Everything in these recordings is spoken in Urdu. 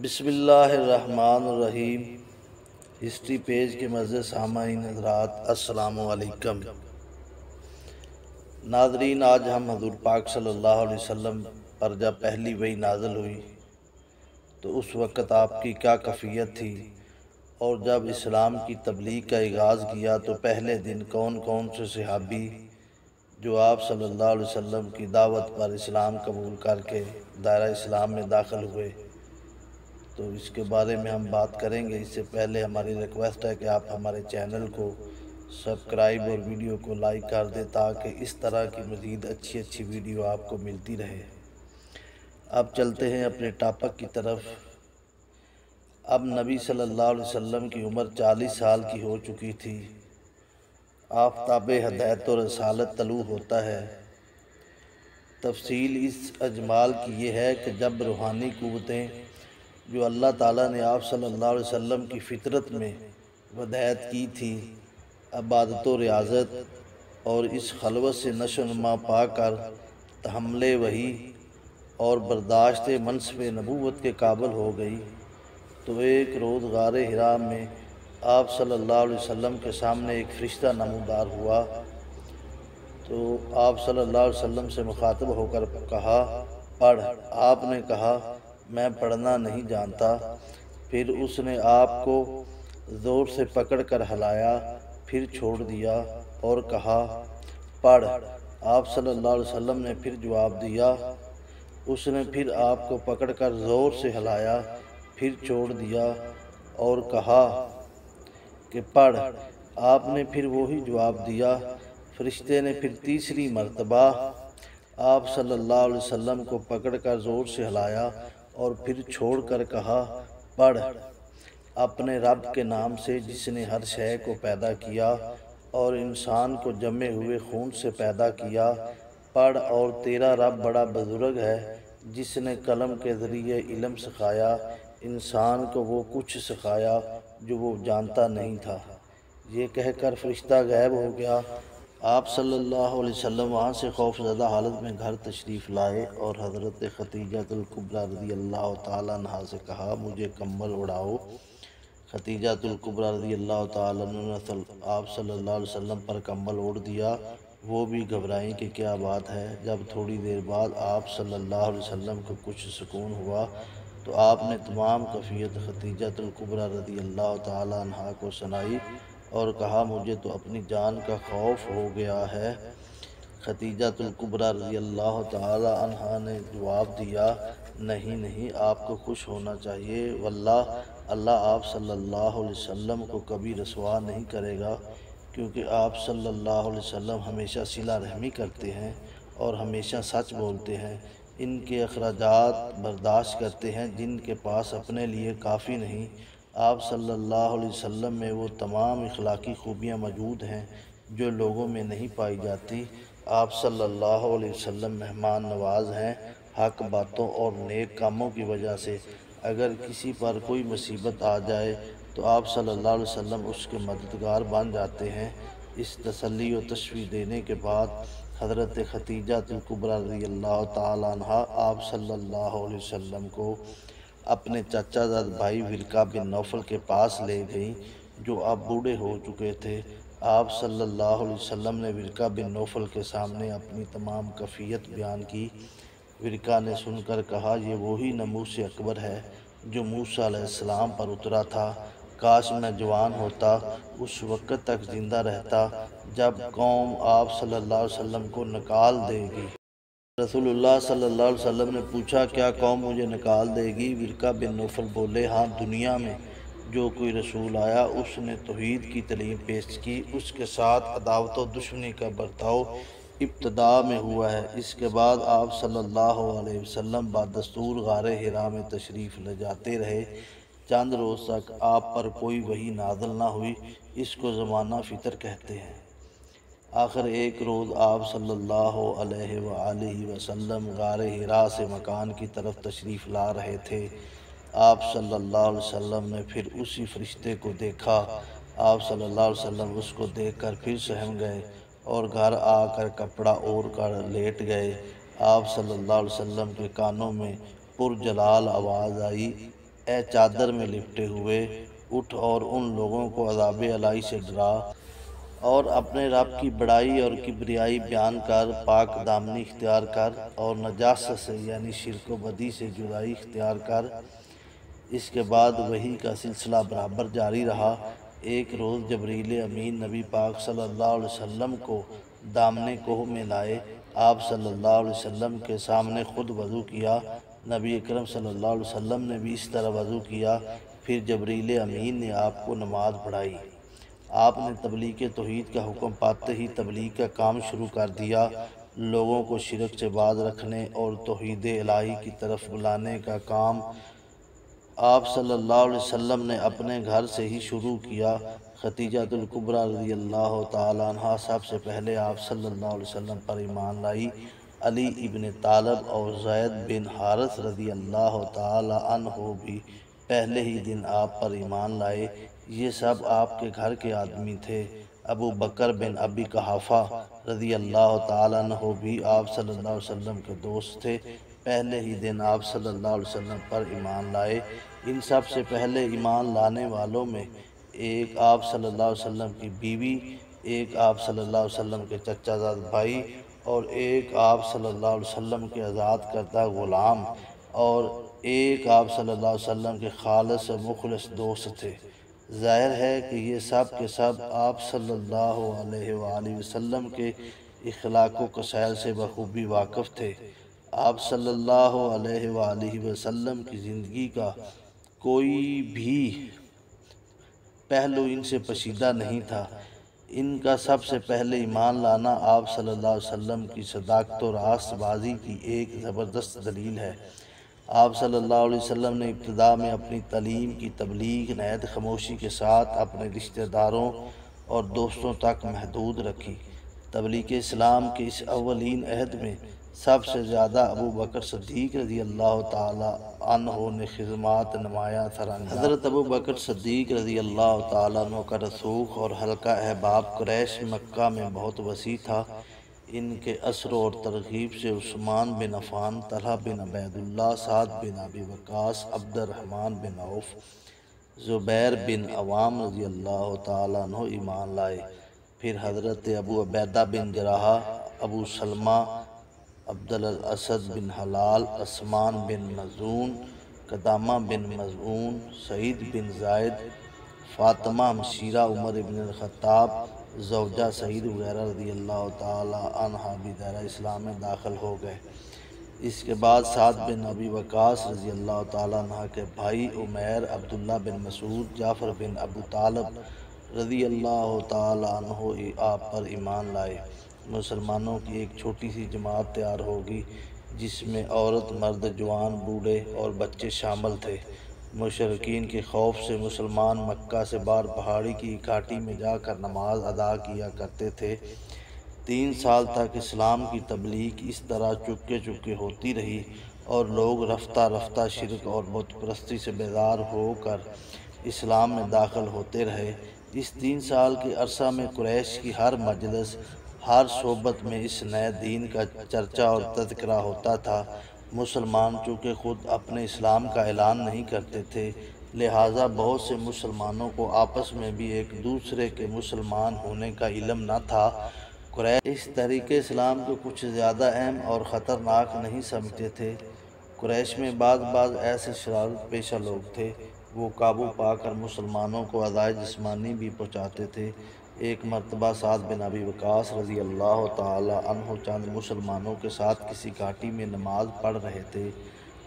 بسم اللہ الرحمن الرحیم۔ ہسٹری پیج کے معزز سامعین حضرات، السلام علیکم۔ ناظرین، آج ہم حضور پاک صلی اللہ علیہ وسلم پر جب پہلی وحی نازل ہوئی تو اس وقت آپ کی کیا کیفیت تھی، اور جب اسلام کی تبلیغ کا آغاز کیا تو پہلے دن کون کون سے صحابی جو آپ صلی اللہ علیہ وسلم کی دعوت پر اسلام قبول کر کے دائرہ اسلام میں داخل ہوئے، تو اس کے بارے میں ہم بات کریں گے۔ اس سے پہلے ہماری ریکویسٹ ہے کہ آپ ہمارے چینل کو سبسکرائب اور ویڈیو کو لائک کر دیں تاکہ اس طرح کی مزید اچھی ویڈیو آپ کو ملتی رہے۔ اب چلتے ہیں اپنے ٹاپک کی طرف۔ اب نبی صلی اللہ علیہ وسلم کی عمر 40 سال کی ہو چکی تھی۔ آفتاب ہدایت و رسالت طلوع ہوتا ہے۔ تفصیل اس اجمال کی یہ ہے کہ جب روحانی قوتیں جو اللہ تعالیٰ نے آپ صلی اللہ علیہ وسلم کی فطرت میں ودیعت کی تھی، عبادت و ریاضت اور اس خلوت سے نشو و نما پا کر تحمل وحی اور برداشت منصب نبوت کے قابل ہو گئی، تو ایک روز غار حرا میں آپ صلی اللہ علیہ وسلم کے سامنے ایک فرشتہ نمودار ہوا۔ تو آپ صلی اللہ علیہ وسلم سے مخاطب ہو کر کہا، پڑھ۔ آپ نے کہا، میں پڑھنا نہیں جانتا۔ پھر اس نے آپ کو زور سے پکڑ کر ہلایا، پھر چھوڑ دیا اور کہا، پڑھ۔ آپ صلی اللہ علیہ وسلم نے پھر جواب دیا۔ اس نے پھر آپ کو پکڑ کر زور سے ہلایا، پھر چھوڑ دیا اور کہا کہ پڑھ۔ آپ نے پھر وہی جواب دیا۔ فرشتے نے پھر تیسری مرتبہ آپ صلی اللہ علیہ وسلم کو پکڑ کر زور سے ہلایا اور پھر چھوڑ کر کہا، پڑھ۔ اپنے رب کے نام سے جس نے ہر شے کو پیدا کیا اور انسان کو جمے ہوئے خون سے پیدا کیا، پڑھ۔ اور تیرا رب بڑا بزرگ ہے جس نے قلم کے ذریعے علم سکھایا، انسان کو وہ کچھ سکھایا جو وہ جانتا نہیں تھا۔ یہ کہہ کر فرشتہ غائب ہو گیا۔ آپ صلی اللہ علیہ وسلم وہاں سے خوف زدہ حالت میں گھر تشریف لائے اور حضرت خدیجہ الکبریٰ رضی اللہ تعالیٰ عنہا سے کہا، مجھے کمبل اڑاؤ۔ خدیجہ الکبریٰ رضی اللہ تعالیٰ عنہ نے آپ صلی اللہ علیہ وسلم پر کمبل اوڑھ دیا۔ وہ بھی گھبرائیں کہ کیا بات ہے۔ جب تھوڑی دیر بعد آپ صلی اللہ علیہ وسلم کو کچھ سکون ہوا تو آپ نے تمام کیفیت خدیجہ الکبریٰ رضی اللہ تعالیٰ عنہا کو سنائی اور کہا، مجھے تو اپنی جان کا خوف ہو گیا ہے۔ خدیجہ الکبریٰ رضی اللہ تعالیٰ عنہا نے جواب دیا، نہیں، آپ کو خوش ہونا چاہیے، واللہ اللہ آپ صلی اللہ علیہ وسلم کو کبھی رسوا نہیں کرے گا، کیونکہ آپ صلی اللہ علیہ وسلم ہمیشہ صلہ رحمی کرتے ہیں اور ہمیشہ سچ بولتے ہیں، ان کے اخراجات برداشت کرتے ہیں جن کے پاس اپنے لیے کافی نہیں۔ آپ صلی اللہ علیہ وسلم میں وہ تمام اخلاقی خوبیاں موجود ہیں جو لوگوں میں نہیں پائی جاتی۔ آپ صلی اللہ علیہ وسلم مہمان نواز ہیں۔ حق باتوں اور نیک کاموں کی وجہ سے اگر کسی پر کوئی مصیبت آ جائے تو آپ صلی اللہ علیہ وسلم اس کے مددگار بن جاتے ہیں۔ اس تسلی و تشویش دینے کے بعد حضرت خدیجہ الکبریٰ رضی اللہ تعالیٰ عنہا آپ صلی اللہ علیہ وسلم کو اپنے چچا زاد بھائی ورقہ بن نوفل کے پاس لے گئیں جو اب بوڑھے ہو چکے تھے۔ آپ صلی اللہ علیہ وسلم نے ورقہ بن نوفل کے سامنے اپنی تمام کیفیت بیان کی۔ ورقہ نے سن کر کہا، یہ وہی ناموس اکبر ہے جو موسیٰ علیہ السلام پر اترا تھا۔ کاش میں جوان ہوتا، اس وقت تک زندہ رہتا جب قوم آپ صلی اللہ علیہ وسلم کو نکال دے گی۔ رسول اللہ صلی اللہ علیہ وسلم نے پوچھا، کیا قوم مجھے نکال دے گی؟ ورقہ بن نوفل بولے، ہاں، دنیا میں جو کوئی رسول آیا اس نے توحید کی تعلیم پیش کی، اس کے ساتھ عداوت و دشمنی کا برتاؤ ابتدا میں ہوا ہے۔ اس کے بعد آپ صلی اللہ علیہ وسلم بدستور غار حرا میں تشریف لے جاتے رہے۔ چند روز تک آپ پر کوئی وحی نازل نہ ہوئی، اس کو زمانہ فطر کہتے ہیں۔ آخر ایک روز آپ صلی اللہ علیہ وآلہ وسلم غار حرا سے مکان کی طرف تشریف لا رہے تھے۔ آپ صلی اللہ علیہ وسلم نے پھر اسی فرشتے کو دیکھا۔ آپ صلی اللہ علیہ وسلم اس کو دیکھ کر پھر سہم گئے اور گھر آ کر کپڑا اوڑھ کر لیٹ گئے۔ آپ صلی اللہ علیہ وسلم کے کانوں میں پرجلال آواز آئی، اے چادر میں لپٹے ہوئے اٹھ اور ان لوگوں کو عذاب الہی سے ڈرا اور اپنے رب کی بڑائی اور کبریائی بیان کر، پاک دامنی اختیار کر اور نجاست سے یعنی شرک و بدی سے جدائی اختیار کر۔ اس کے بعد وحی کا سلسلہ برابر جاری رہا۔ ایک روز جبریل امین نبی پاک صلی اللہ علیہ وسلم کو دامن کوہ میں لائے۔ آپ صلی اللہ علیہ وسلم کے سامنے خود وضو کیا۔ نبی اکرم صلی اللہ علیہ وسلم نے بھی اس طرح وضو کیا۔ پھر جبریل امین نے آپ کو نماز پڑھائی۔ آپ نے تبلیغ توحید کا حکم پاتے ہی تبلیغ کا کام شروع کر دیا، لوگوں کو شرک سے باز رکھنے اور توحید الہی کی طرف بلانے کا کام آپ صلی اللہ علیہ وسلم نے اپنے گھر سے ہی شروع کیا۔ خدیجہ الکبریٰ رضی اللہ تعالیٰ عنہ سب سے پہلے آپ صلی اللہ علیہ وسلم پر ایمان لائی۔ علی ابن طالب اور زید بن حارث رضی اللہ تعالیٰ عنہ بھی پہلے ہی دن آپ پر ایمان لائے۔ یہ سب آپ کے گھر کے آدمی تھے۔ ابو بکر بن ابی قحافہ رضی اللہ تعالیٰ عنہ بھی آپ صلی اللہ علیہ وسلم کے دوست تھے، پہلے ہی دن آپ صلی اللہ علیہ وسلم پر ایمان لائے۔ ان سب سے پہلے ایمان لانے والوں میں ایک آپ صلی اللہ علیہ وسلم کی بیوی، ایک آپ صلی اللہ علیہ وسلم کے چچا زاد بھائی اور ایک آپ صلی اللہ علیہ وسلم کے آزاد کردہ غلام اور ایک آپ صلی اللہ علیہ وسلم کے خالص و مخلص دوست تھے۔ ظاہر ہے کہ یہ سب کے سب آپ صلی اللہ علیہ وآلہ وسلم کے اخلاق و خصال سے بخوبی واقف تھے۔ آپ صلی اللہ علیہ وآلہ وسلم کی زندگی کا کوئی بھی پہلو ان سے پوشیدہ نہیں تھا۔ ان کا سب سے پہلے ایمان لانا آپ صلی اللہ علیہ وسلم کی صداقت و راست بازی کی ایک زبردست دلیل ہے۔ آپ صلی اللہ علیہ وسلم نے ابتدا میں اپنی تعلیم کی تبلیغ نہایت خاموشی کے ساتھ اپنے رشتہ داروں اور دوستوں تک محدود رکھی۔ تبلیغ اسلام کے اس اولین عہد میں سب سے زیادہ ابو بکر صدیق رضی اللہ تعالی عنہ نے خدمات نمایاں سر انجام۔ حضرت ابو بکر صدیق رضی اللہ تعالی عنہ کا رسوخ اور حلقہ احباب قریش مکہ میں بہت وسیع تھا۔ ان کے اثر اور ترغیب سے عثمان بن عفان، طلحہ بن عبید اللہ، سعد بن ابی وقاص، عبد الرحمن بن عوف، زبیر بن عوام رضی اللہ تعالیٰ عنہ ایمان لائے۔ پھر حضرت ابو عبیدہ بن جراحہ، ابو سلمہ، عبد الاسد بن حلال، عثمان بن مظعون، قدامہ بن مظعون، سعید بن زائد، فاطمہ ہمشیرہ عمر بن الخطاب زوجہ سعید وغیرہ رضی اللہ تعالی عنہ بھی دائرہ اسلام میں داخل ہو گئے۔ اس کے بعد سعد بن ابی وقاص رضی اللہ تعالی عنہ کے بھائی عمیر، عبداللہ بن مسعود، جعفر بن ابو طالب رضی اللہ تعالی عنہ آپ پر ایمان لائے۔ مسلمانوں کی ایک چھوٹی سی جماعت تیار ہوگی جس میں عورت، مرد، جوان، بوڑھے اور بچے شامل تھے۔ مشرکین کے خوف سے مسلمان مکہ سے باہر پہاڑی کی گھاٹی میں جا کر نماز ادا کیا کرتے تھے۔ 3 سال تک اسلام کی تبلیغ اس طرح چپکے چپکے ہوتی رہی اور لوگ رفتہ رفتہ شرک اور بت پرستی سے بیزار ہو کر اسلام میں داخل ہوتے رہے۔ اس 3 سال کے عرصہ میں قریش کی ہر مجلس، ہر صحبت میں اس نئے دین کا چرچا اور تذکرہ ہوتا تھا۔ مسلمان چونکہ خود اپنے اسلام کا اعلان نہیں کرتے تھے، لہٰذا بہت سے مسلمانوں کو آپس میں بھی ایک دوسرے کے مسلمان ہونے کا علم نہ تھا۔ قریش اس طریقے اسلام کو کچھ زیادہ اہم اور خطرناک نہیں سمجھتے تھے۔ قریش میں بعض ایسے شرارت پیشہ لوگ تھے، وہ قابو پا کر مسلمانوں کو اذیت جسمانی بھی پہنچاتے تھے۔ ایک مرتبہ سعد بن ابی وقاص رضی اللہ تعالی عنہ چند مسلمانوں کے ساتھ کسی گھاٹی میں نماز پڑھ رہے تھے۔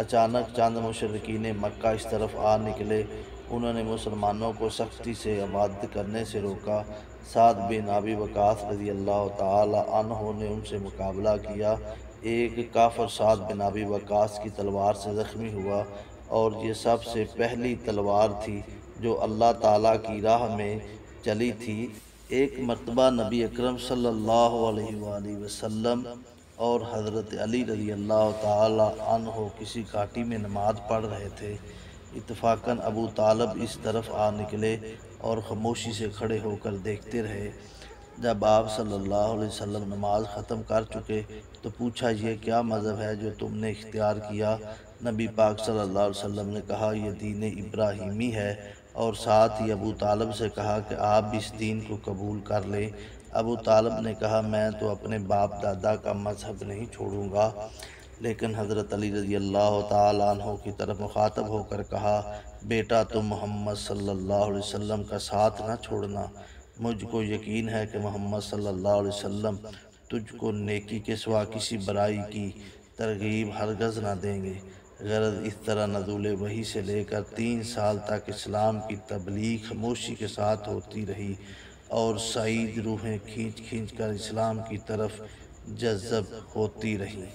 اچانک چند مشرکین مکہ اس طرف آ نکلے۔ انہوں نے مسلمانوں کو سختی سے عبادت کرنے سے روکا۔ سعد بن ابی وقاص رضی اللہ تعالی عنہ نے ان سے مقابلہ کیا۔ ایک کافر سعد بن ابی وقاص کی تلوار سے زخمی ہوا اور یہ سب سے پہلی تلوار تھی جو اللہ تعالیٰ کی راہ میں چلی تھی۔ ایک مرتبہ نبی اکرم صلی اللہ علیہ وآلہ وسلم اور حضرت علی رضی اللہ تعالی عنہ کسی گھاٹی میں نماز پڑھ رہے تھے۔ اتفاقاً ابو طالب اس طرف آ نکلے اور خاموشی سے کھڑے ہو کر دیکھتے رہے۔ جب آپ صلی اللہ علیہ وسلم نماز ختم کر چکے تو پوچھا، یہ کیا مذہب ہے جو تم نے اختیار کیا؟ نبی پاک صلی اللہ علیہ وسلم نے کہا یہ دین ابراہیمی ہے، اور ساتھ ہی ابو طالب سے کہا کہ آپ بھی اس دین کو قبول کر لیں۔ ابو طالب نے کہا میں تو اپنے باپ دادا کا مذہب نہیں چھوڑوں گا، لیکن حضرت علی رضی اللہ تعالیٰ عنہ کی طرف مخاطب ہو کر کہا بیٹا تم محمد صلی اللہ علیہ وسلم کا ساتھ نہ چھوڑنا، مجھ کو یقین ہے کہ محمد صلی اللہ علیہ وسلم تجھ کو نیکی کے سوا کسی برائی کی ترغیب ہرگز نہ دیں گے۔ غرض اس طرح نزول وحی سے لے کر 3 سال تک اسلام کی تبلیغ خاموشی کے ساتھ ہوتی رہی، اور سعید روحیں کھینچ کھینچ کر اسلام کی طرف جذب ہوتی رہیں۔